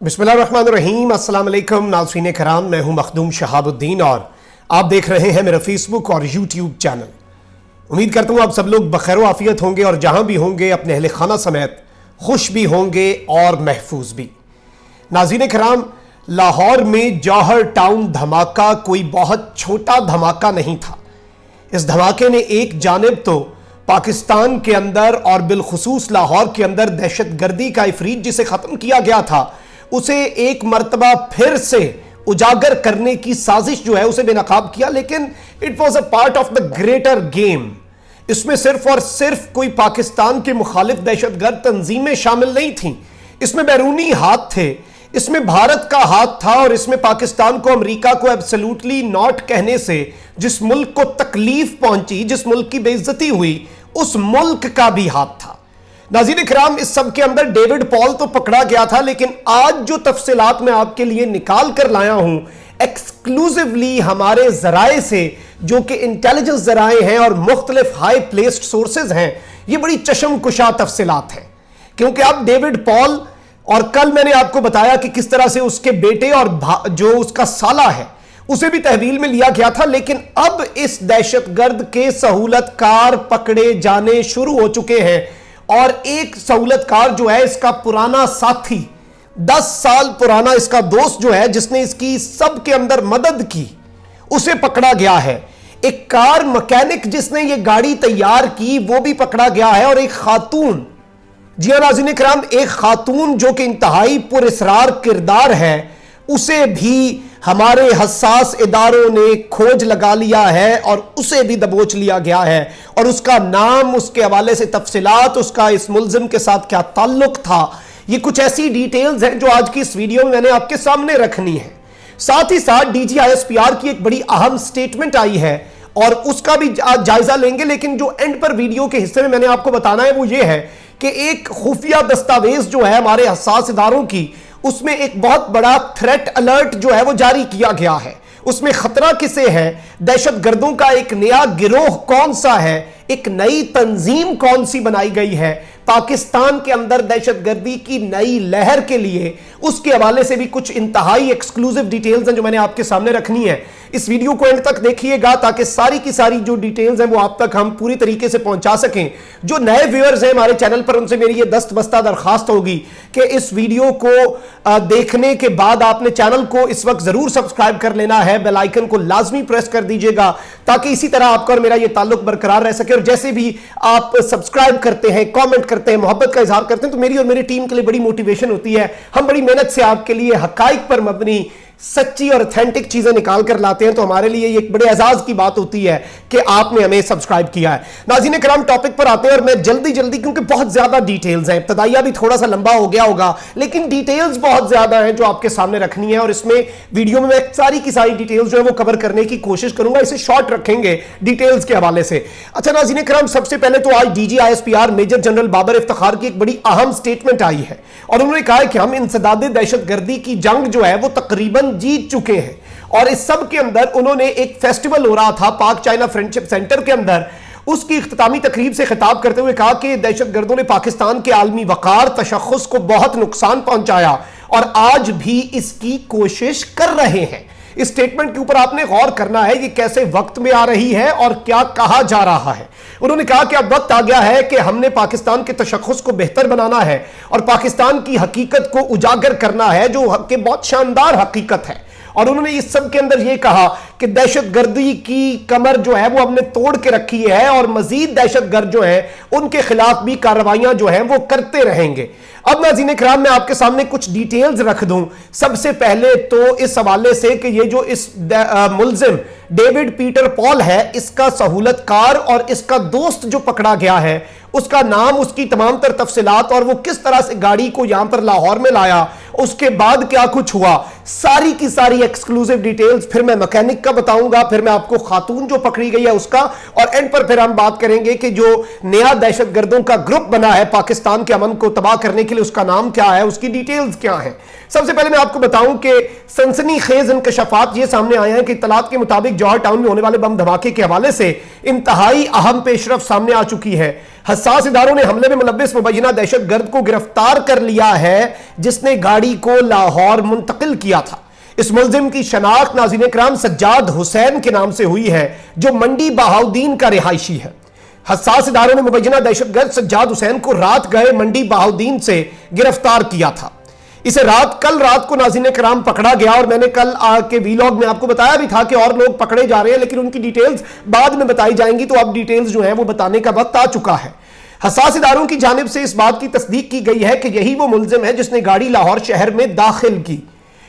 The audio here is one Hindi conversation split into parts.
बिस्मिल्लाहिर्रहमानिर्रहीम। अस्सलाम वालेकुम नाज़रीन कराम, मैं हूं मखदूम शहाबुद्दीन और आप देख रहे हैं मेरा फेसबुक और यूट्यूब चैनल। उम्मीद करता हूं आप सब लोग बखैर आफियत होंगे और जहां भी होंगे अपने अहले खाना समेत खुश भी होंगे और महफूज भी। नाज़रीन कराम, लाहौर में जौहर टाउन धमाका कोई बहुत छोटा धमाका नहीं था। इस धमाके ने एक जानिब तो पाकिस्तान के अंदर और बिलखुसूस लाहौर के अंदर दहशत गर्दी का इफरीत जिसे खत्म किया गया था उसे एक मर्तबा फिर से उजागर करने की साजिश जो है उसे बेनकाब किया, लेकिन it was a part of the greater game. इसमें सिर्फ और सिर्फ कोई पाकिस्तान के मुखालिफ दहशतगर्द तंजीमें शामिल नहीं थीं, इसमें बैरूनी हाथ थे, इसमें भारत का हाथ था और इसमें पाकिस्तान को अमेरिका को एब्सोल्युटली नॉट कहने से जिस मुल्क को तकलीफ पहुंची, जिस मुल्क की बेइज्जती हुई, उस मुल्क का भी हाथ था। नाज़रीन इकराम, इस सब के अंदर डेविड पॉल तो पकड़ा गया था, लेकिन आज जो तफसीलात मैं आपके लिए निकाल कर लाया हूं एक्सक्लूसिवली हमारे जराए से, जो कि इंटेलिजेंस जराए हैं और मुख्तलिफ हाई प्लेस्ड सोर्सेज हैं, ये बड़ी चशम कुशा तफसीलात हैं। क्योंकि अब डेविड पॉल, और कल मैंने आपको बताया कि किस तरह से उसके बेटे और जो उसका साला है उसे भी तहवील में लिया गया था, लेकिन अब इस दहशतगर्द के सहूलतकार पकड़े जाने शुरू हो चुके हैं। और एक सहूलतकार जो है, इसका पुराना साथी, 10 साल पुराना इसका दोस्त जो है, जिसने इसकी सब के अंदर मदद की, उसे पकड़ा गया है। एक कार मैकेनिक जिसने ये गाड़ी तैयार की वो भी पकड़ा गया है। और एक खातून, जी हाँ नाज़रीन इकराम, एक खातून जो कि इंतहाई पुरअसरार किरदार है, उसे भी हमारे हसास इदारों ने खोज लगा लिया है और उसे भी दबोच लिया गया है। और उसका नाम, उसके हवाले से तफसीलात, उसका इस मुल्जिम के साथ क्या ताल्लुक था, ये कुछ ऐसी डिटेल्स हैं जो आज की इस वीडियो में मैंने आपके सामने रखनी है। साथ ही साथ DGISPR की एक बड़ी अहम स्टेटमेंट आई है और उसका भी आज जायजा लेंगे। लेकिन जो एंड पर वीडियो के हिस्से में मैंने आपको बताना है वो ये है कि एक खुफिया दस्तावेज जो है हमारे हसास इदारों की, उसमें एक बहुत बड़ा थ्रेट अलर्ट जो है वो जारी किया गया है। उसमें खतरा किसे है, दहशतगर्दों का एक नया गिरोह कौन सा है, एक नई तंजीम कौन सी बनाई गई है पाकिस्तान के अंदर दहशतगर्दी की नई लहर के लिए, उसके हवाले से भी कुछ इंतहाई एक्सक्लूसिव डिटेल्स हैं जो मैंने आपके सामने रखनी है। इस वीडियो को एंड तक देखिएगा ताकि सारी की सारी जो डिटेल्स हैं वो आप तक हम पूरी तरीके से पहुंचा सकें। जो नए व्यूअर्स हैं हमारे चैनल पर, उनसे मेरी ये दस्तबस्ता दरखास्त होगी कि इस वीडियो को देखने के बाद आपने चैनल को इस वक्त जरूर सब्सक्राइब कर लेना है, बेल आइकन को लाजमी प्रेस कर दीजिएगा ताकि इसी तरह आपका और मेरा ये ताल्लुक बरकरार रह सके। और जैसे भी आप सब्सक्राइब करते हैं, कमेंट करते हैं, मोहब्बत का इजहार करते हैं, तो मेरी और मेरी टीम के लिए बड़ी मोटिवेशन होती है। हम बड़ी मेहनत से आपके लिए हकाइक पर मबनी सच्ची और ऑथेंटिक चीजें निकाल कर लाते हैं, तो हमारे लिए एक बड़े एजाज की बात होती है कि आपने हमें सब्सक्राइब किया है। नाज़रीन कराम, टॉपिक पर आते हैं और मैं जल्दी जल्दी, क्योंकि बहुत ज्यादा डिटेल्स हैं, इब्तदाइया भी थोड़ा सा लंबा हो गया होगा, लेकिन डिटेल्स बहुत ज्यादा हैं जो आपके सामने रखनी है। और इसमें वीडियो में मैं सारी की सारी डिटेल्स जो है वो कवर करने की कोशिश करूंगा, इसे शॉर्ट रखेंगे डिटेल्स के हवाले से। अच्छा नाज़रीन कराम, सबसे पहले तो आज DGISPR major general Babar Iftikhar की एक बड़ी अहम स्टेटमेंट आई है और उन्होंने कहा है कि हम इंसदादे दहशतगर्दी की जंग जो है वो तकरीबन जीत चुके हैं। और इस सब के अंदर उन्होंने एक फेस्टिवल हो रहा था पाक चाइना फ्रेंडशिप सेंटर के अंदर, उसकी इख्तितामी तकरीब से खिताब करते हुए कहा कि दहशतगर्दों ने पाकिस्तान के आलमी वकार तशख्खुस को बहुत नुकसान पहुंचाया और आज भी इसकी कोशिश कर रहे हैं। इस स्टेटमेंट के ऊपर आपने गौर करना है कि कैसे वक्त में आ रही है और क्या कहा जा रहा है। उन्होंने कहा कि अब वक्त आ गया है कि हमने पाकिस्तान के तशख्खुस को बेहतर बनाना है और पाकिस्तान की हकीकत को उजागर करना है, जो कि बहुत शानदार हकीकत है। और उन्होंने इस सब के अंदर यह कहा कि दहशतगर्दी की कमर जो है वो हमने तोड़ के रखी है और मजीद दहशतगर्द जो है उनके खिलाफ भी कार्रवाइयां जो है वो करते रहेंगे। अब नाज़रीन कराम, मैं आपके सामने कुछ डिटेल्स रख दूं। सबसे पहले तो इस हवाले से कि ये जो इस मुल्जिम डेविड पीटर पॉल है, इसका सहूलतकार और इसका दोस्त जो पकड़ा गया है, उसका नाम, उसकी तमाम तर तफसीलात और वो किस तरह से गाड़ी को यहां पर लाहौर में लाया, उसके बाद क्या कुछ हुआ, सारी की सारी एक्सक्लूसिव डिटेल्स, फिर मैं मैकेनिक का बताऊंगा, फिर मैं आपको खातून जो पकड़ी गई है उसका, और एंड पर फिर हम बात करेंगे कि जो नया दहशतगर्दों का ग्रुप बना है पाकिस्तान के अमन को तबाह करने के लिए, उसका नाम क्या है, उसकी डिटेल्स क्या है। सबसे पहले मैं आपको बताऊं कि सनसनीखेज इंकशाफात ये सामने आए हैं कि इत्तलात के मुताबिक जौहर टाउन में होने वाले बम धमाके के हवाले से इंतहाई अहम पेशरफ सामने आ चुकी है। हसास इदारों ने हमले में मुलव्विस मुबैना दहशतगर्द को गिरफ्तार कर लिया है जिसने गाड़ी को लाहौर मुंतकिल किया था। इस मुलजिम की शनाख्त नाज़रीन इकराम सज्जाद हुसैन के नाम से हुई है जो मंडी बहाउद्दीन का रिहायशी है। हसास इदारों ने मुबैना दहशतगर्द सज्जाद हुसैन को रात गए मंडी बहाउद्दीन से गिरफ्तार किया था। इसे कल रात को नाज़रीन किराम पकड़ा गया, और मैंने कल के वीलॉग में आपको बताया भी था कि और लोग पकड़े जा रहे हैं, लेकिन उनकी डिटेल्स बाद में बताई जाएंगी, तो अब डिटेल्स जो है वो बताने का वक्त आ चुका है। हसास इदारों की जानिब से इस बात की तस्दीक की गई है कि यही वो मुलजिम है जिसने गाड़ी लाहौर शहर में दाखिल की।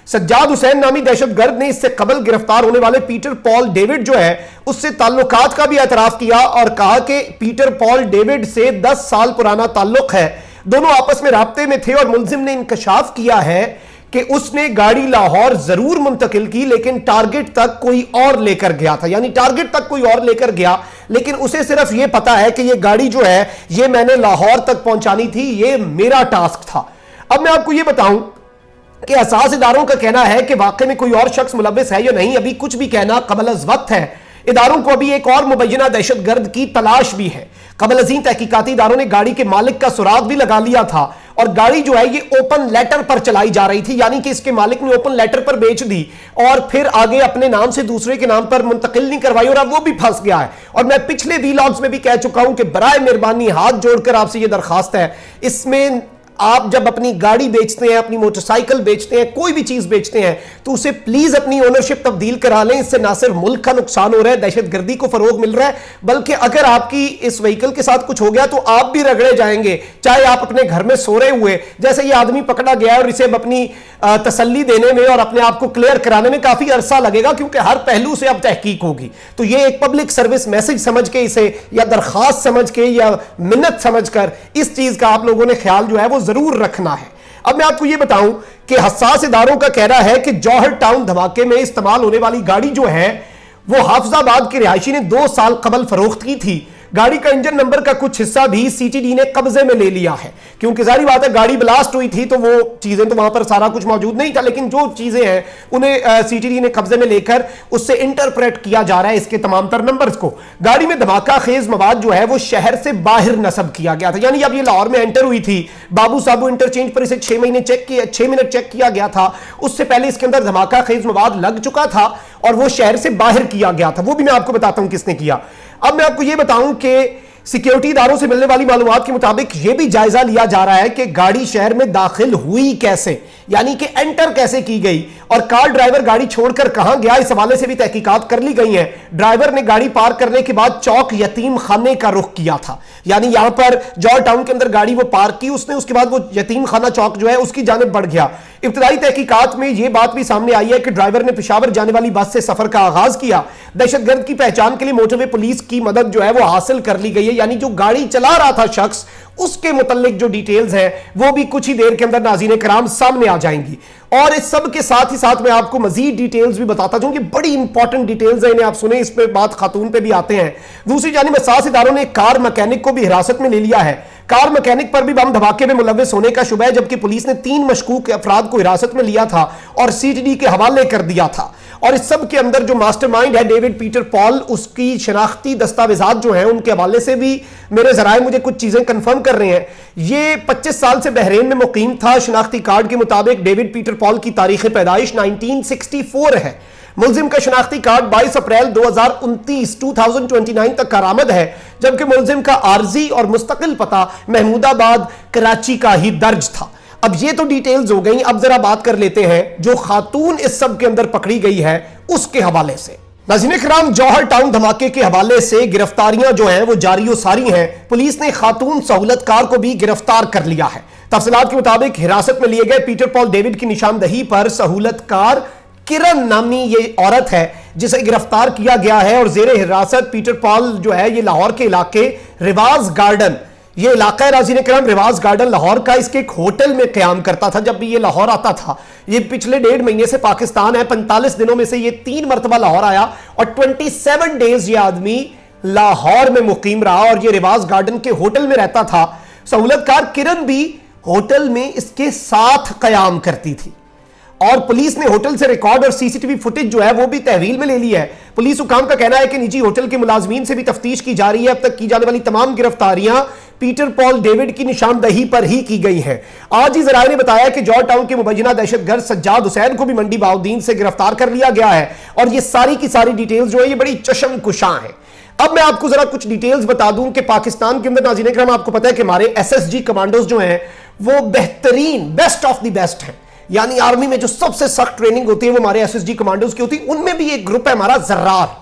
सज्जाद हुसैन नामी दहशतगर्द ने इससे कबल गिरफ्तार होने वाले पीटर पॉल डेविड जो है उससे ताल्लुकात का भी एतराफ किया और कहा कि पीटर पॉल डेविड से 10 साल पुराना ताल्लुक है, दोनों आपस में राब्ते में थे, और मुलजिम ने इंकशाफ किया है कि उसने गाड़ी लाहौर जरूर मुंतकिल की लेकिन टारगेट तक कोई और लेकर गया था। यानी टारगेट तक कोई और लेकर गया, लेकिन उसे सिर्फ यह पता है कि यह गाड़ी जो है यह मैंने लाहौर तक पहुंचानी थी, यह मेरा टास्क था। अब मैं आपको यह बताऊं कि हसास इदारों का कहना है कि वाकई में कोई और शख्स मुलव्विस है या नहीं, अभी कुछ भी कहना कबल अज़ वक्त है। इदारों को अभी एक और मुबैना दहशतगर्द की तलाश भी है। कबल अज़ीं तहकीकाती इदारों ने गाड़ी के मालिक का सुराग भी लगा लिया था, और गाड़ी जो है ये ओपन लेटर पर चलाई जा रही थी, यानी कि इसके मालिक ने ओपन लेटर पर बेच दी और फिर आगे अपने नाम से दूसरे के नाम पर मुंतकिल नहीं करवाई, और अब वो भी फंस गया है। और मैं पिछले वीलॉग्स में भी कह चुका हूं कि बराए मेहरबानी हाथ जोड़कर आपसे ये दरखास्त है, इसमें आप जब अपनी गाड़ी बेचते हैं, अपनी मोटरसाइकिल बेचते हैं, कोई भी चीज बेचते हैं, तो उसे प्लीज अपनी ओनरशिप तब्दील करा लें। इससे ना सिर्फ मुल्क का नुकसान हो रहा है, दहशतगर्दी को फरोग मिल रहा है, बल्कि अगर आपकी इस व्हीकल के साथ कुछ हो गया तो आप भी रगड़े जाएंगे, चाहे आप अपने घर में सो रहे हुए। जैसे ये आदमी पकड़ा गया है और इसे अपनी तसल्ली देने में और अपने आप को क्लियर कराने में काफी अरसा लगेगा, क्योंकि हर पहलू से अब तहकीक होगी। तो ये एक पब्लिक सर्विस मैसेज समझ के इसे, या दरखास्त समझ के, या मिन्नत समझकर इस चीज का आप लोगों ने ख्याल जो है वो जरूर रखना है। अब मैं आपको यह बताऊं कि हसास इदारों का कहना है कि जौहर टाउन धमाके में इस्तेमाल होने वाली गाड़ी जो है वो हाफिजाबाद के रिहायशी ने 2 साल कबल फरोख्त की थी। गाड़ी का इंजन नंबर का कुछ हिस्सा भी सीटीडी ने कब्जे में ले लिया है, क्योंकि जारी बात है गाड़ी ब्लास्ट हुई थी तो वो चीजें तो वहां पर सारा कुछ मौजूद नहीं था, लेकिन जो चीजें हैं उन्हें सीटीडी ने कब्जे में लेकर उससे इंटरप्रेट किया जा रहा है इसके तमाम तर नंबर्स को। गाड़ी में धमाका खेज मवाद जो है वो शहर से बाहर नस्ब किया गया था, यानी अब ये लाहौर में एंटर हुई थी, बाबू साबू इंटरचेंज पर इसे 6 मिनट चेक किया गया था, उससे पहले इसके अंदर धमाका खेज मवाद लग चुका था और वो शहर से बाहर किया गया था। वो भी मैं आपको बताता हूं किसने किया। अब मैं आपको यह बताऊं कि सिक्योरिटी इदारों से मिलने वाली मालूमात के मुताबिक यह भी जायजा लिया जा रहा है कि गाड़ी शहर में दाखिल हुई कैसे, यानी कि एंटर कैसे की गई, और कार ड्राइवर गाड़ी छोड़कर कहां गया, इस हवाले से भी तहकीकात कर ली गई है। ड्राइवर ने गाड़ी पार करने के बाद चौक यतीम खाने का रुख किया था, यानी यहां पर जौहर टाउन के अंदर गाड़ी वो पार्क की उसने, उसके बाद वो यतीम खाना चौक जो है उसकी जानिब बढ़ गया। इब्तदाई तहकीकात में यह बात भी सामने आई है कि ड्राइवर ने पेशावर जाने वाली बस से सफर का आगाज किया। दहशतगर्द की पहचान के लिए मोटरवे पुलिस की मदद जो है वो हासिल कर ली गई है, यानी जो गाड़ी चला रहा था शख्स उसके मुतालिक जो डिटेल्स हैं वो भी कुछ ही देर के अंदर नाज़रीन किराम सामने आ जाएंगी। और इस सब के साथ ही साथ मैं आपको मजीद डिटेल्स भी बताता हूं कि बड़ी इंपॉर्टेंट डिटेल्स हैं, इन्हें आप सुने, इस पे बात खातून पे भी आते हैं। दूसरी जानिब हसास इदारों ने कार मैकेनिक को भी हिरासत में ले लिया है। कार मैकेनिक पर भी बम धमाके में मुलव्विस होने का शुबह है, जबकि पुलिस ने 3 मशकूक अफराद को हिरासत में लिया था और सीटीडी के हवाले कर दिया था। और इस सब के अंदर जो मास्टरमाइंड है डेविड पीटर पॉल, उसकी शनाख्ती दस्तावेजात जो हैं उनके हवाले से भी मेरे जराए मुझे कुछ चीजें कंफर्म कर रहे हैं। ये 25 साल से बहरीन में मुकीम था। शनाख्ती कार्ड के मुताबिक डेविड पीटर पॉल की तारीख पैदाइश 1964 है। मुलजिम का शनाख्ती कार्ड 22 अप्रैल 2029 तक कारामद है, जबकि मुलजिम का आर्जी और मुस्तकिल पता महमूदाबाद कराची का ही दर्ज था। अब ये तो डिटेल्स हो गई, अब जरा बात कर लेते हैं जो खातून इस सब के अंदर पकड़ी गई है उसके हवाले से। नाज़रीन किराम, जौहर टाउन धमाके के हवाले से गिरफ्तारियां जो हैं वो जारी सारी हैं। पुलिस ने खातून सहूलतकार को भी गिरफ्तार कर लिया है। तफसीलात के मुताबिक हिरासत में लिए गए पीटर पॉल डेविड की निशानदही पर सहूलतकार किरण नामी ये औरत है जिसे गिरफ्तार किया गया है, और जेर हिरासत पीटर पॉल जो है ये लाहौर के इलाके रिवाज गार्डन ये इलाका है नाज़रीन किराम रिवाज गार्डन लाहौर का। इसके एक होटल में क़याम करता था जब भी ये लाहौर आता था। ये पिछले 1.5 महीने से पाकिस्तान है। 45 दिनों में से ये 3 मरतबा लाहौर आया और 27 डेज ये आदमी लाहौर में मुकीम रहा और ये रिवाज गार्डन के होटल में रहता था। सहूलतकार किरण भी होटल में इसके साथ क़याम करती थी और पुलिस ने होटल से रिकॉर्ड और सीसीटीवी फुटेज जो है वो भी तहवील में ले ली है। पुलिस हुकाम का कहना है कि निजी होटल के मुलाजमीन से भी तफ्तीश की जा रही है। अब तक की जाने वाली तमाम गिरफ्तारियां पीटर पॉल डेविड की निशानदही पर ही की गई हैं। आज ही जराये ने बताया कि जॉर्ज टाउन के मुबैना दहशतगर्द सज्जाद हुसैन को भी मंडी बाउद्दीन से गिरफ्तार कर लिया गया है और ये सारी की सारी डिटेल्स जो है ये बड़ी चशमकुशा है। अब मैं आपको जरा कुछ डिटेल्स बता दूं कि पाकिस्तान के अंदर नाज़रीन किराम आपको पता है कि हमारे एसएसजी कमांडोज जो हैं वो बेहतरीन बेस्ट ऑफ द बेस्ट हैं। यानी आर्मी में जो सबसे सख्त ट्रेनिंग होती है वो हमारे एसएसजी कमांडोज की होती है। उनमें भी एक ग्रुप है हमारा जर्रार,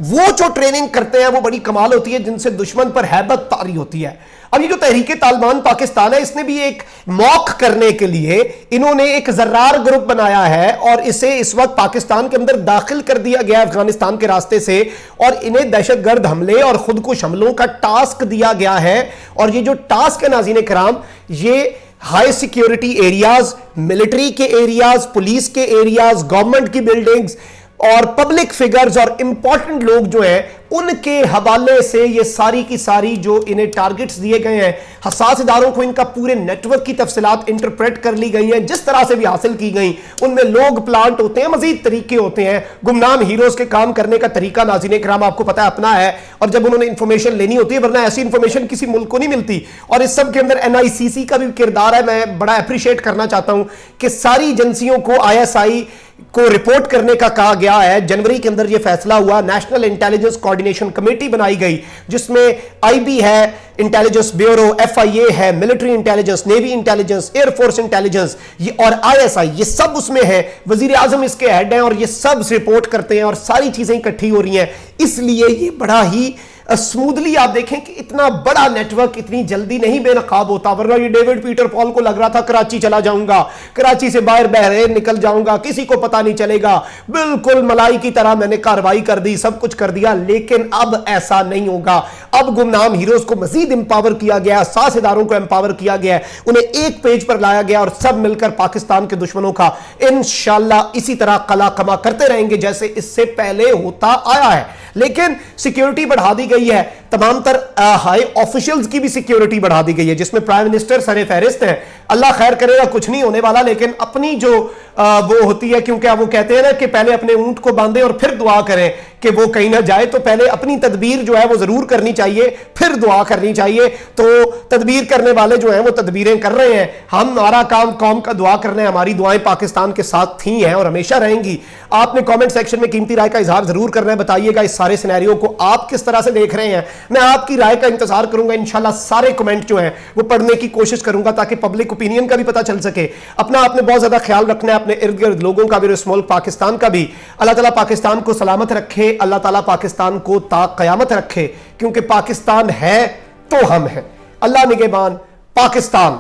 वो जो ट्रेनिंग करते हैं वो बड़ी कमाल होती है, जिनसे दुश्मन पर हैबत तारी होती है। अब ये जो तहरीके तालिबान पाकिस्तान है इसने भी एक मॉक करने के लिए इन्होंने एक जर्रार ग्रुप बनाया है और इसे इस वक्त पाकिस्तान के अंदर दाखिल कर दिया गया अफगानिस्तान के रास्ते से और इन्हें दहशतगर्द हमले और खुदकुश हमलों का टास्क दिया गया है। और ये जो टास्क है नाज़रीन किराम ये हाई सिक्योरिटी एरियाज, मिलिट्री के एरियाज, पुलिस के एरियाज, गवर्नमेंट की बिल्डिंग्स और पब्लिक फिगर्स और इंपॉर्टेंट लोग जो हैं उनके हवाले से ये सारी की सारी जो इन्हें टारगेट्स दिए गए हैं, हसास इदारों को इनका पूरे नेटवर्क की तफसीलात इंटरप्रेट कर ली गई हैं, जिस तरह से भी हासिल की गई। उनमें लोग प्लांट होते हैं, मजीद तरीके होते हैं। गुमनाम हीरोज के काम करने का तरीका नाज़रीन किराम आपको पता है अपना है और जब उन्होंने इंफॉर्मेशन लेनी होती है, वरना ऐसी इंफॉर्मेशन किसी मुल्क को नहीं मिलती। और इस सब के अंदर एनआईसीसी का भी किरदार है। मैं बड़ा अप्रिशिएट करना चाहता हूं कि सारी एजेंसियों को आईएसआई को रिपोर्ट करने का कहा गया है। जनवरी के अंदर यह फैसला हुआ, नेशनल इंटेलिजेंस कोऑर्डिनेशन कमेटी बनाई गई जिसमें आईबी है, इंटेलिजेंस ब्यूरो, एफआईए है, military intelligence, navy intelligence, air force intelligence ये और आईएसआई ये सब उसमें है। वजीर आजम इसके हेड हैं और ये सब रिपोर्ट करते हैं और सारी चीजें इकट्ठी हो रही हैं। इसलिए ये बड़ा ही स्मूथली आप देखें कि इतना बड़ा नेटवर्क इतनी जल्दी नहीं बेनकाब होता, वरना ये डेविड पीटर पॉल को लग रहा था कराची चला जाऊंगा, कराची से बाहर बहरेन निकल जाऊंगा, किसी को पता नहीं चलेगा, बिल्कुल मलाई की तरह मैंने कार्रवाई कर दी, सब कुछ कर दिया। लेकिन अब ऐसा नहीं होगा। अब गुमनाम हीरोज को मजीद एम्पावर किया गया, सास इदारों को एम्पावर किया गया, उन्हें एक पेज पर लाया गया और सब मिलकर पाकिस्तान के दुश्मनों का इंशाअल्लाह इसी तरह कला कमा करते रहेंगे जैसे इससे पहले होता आया है। लेकिन सिक्योरिटी बढ़ा दी गई है, तमाम तर हाई ऑफिशियल्स की भी सिक्योरिटी बढ़ा दी गई है, जिसमें प्राइम मिनिस्टर सरे फहरिस्त हैं। अल्लाह खैर करेगा, कुछ नहीं होने वाला, लेकिन अपनी जो वो होती है, क्योंकि वो कहते हैं ना कि पहले अपने ऊंट को बांधे और फिर दुआ करें कि वो कहीं ना जाए, तो पहले अपनी तदबीर जो है वो जरूर करनी चाहिए, फिर दुआ करनी चाहिए। तो तदबीर करने वाले जो हैं वो तदबीरें कर रहे हैं। हमारा काम कौम का दुआ करना है, हमारी दुआएं पाकिस्तान के साथ थी हैं और हमेशा रहेंगी। आपने कमेंट सेक्शन में कीमती राय का इजहार जरूर करना है, बताइएगा इस सारे सिनेरियो को आप किस तरह से देख रहे हैं। मैं आपकी राय का इंतजार करूंगा, इंशाल्लाह सारे कमेंट जो हैं वो पढ़ने की कोशिश करूंगा ताकि पब्लिक ओपिनियन का भी पता चल सके। अपना आपने बहुत ज्यादा ख्याल रखना है, अपने इर्द गिर्द लोगों का भी, इस मुल्क पाकिस्तान का भी। अल्लाह ताला पाकिस्तान को सलामत रखे, अल्लाह ताला पाकिस्तान को ता कयामत रखे, क्योंकि पाकिस्तान है तो हम हैं। अल्लाह निगहबान, पाकिस्तान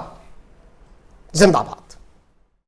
जिंदाबाद।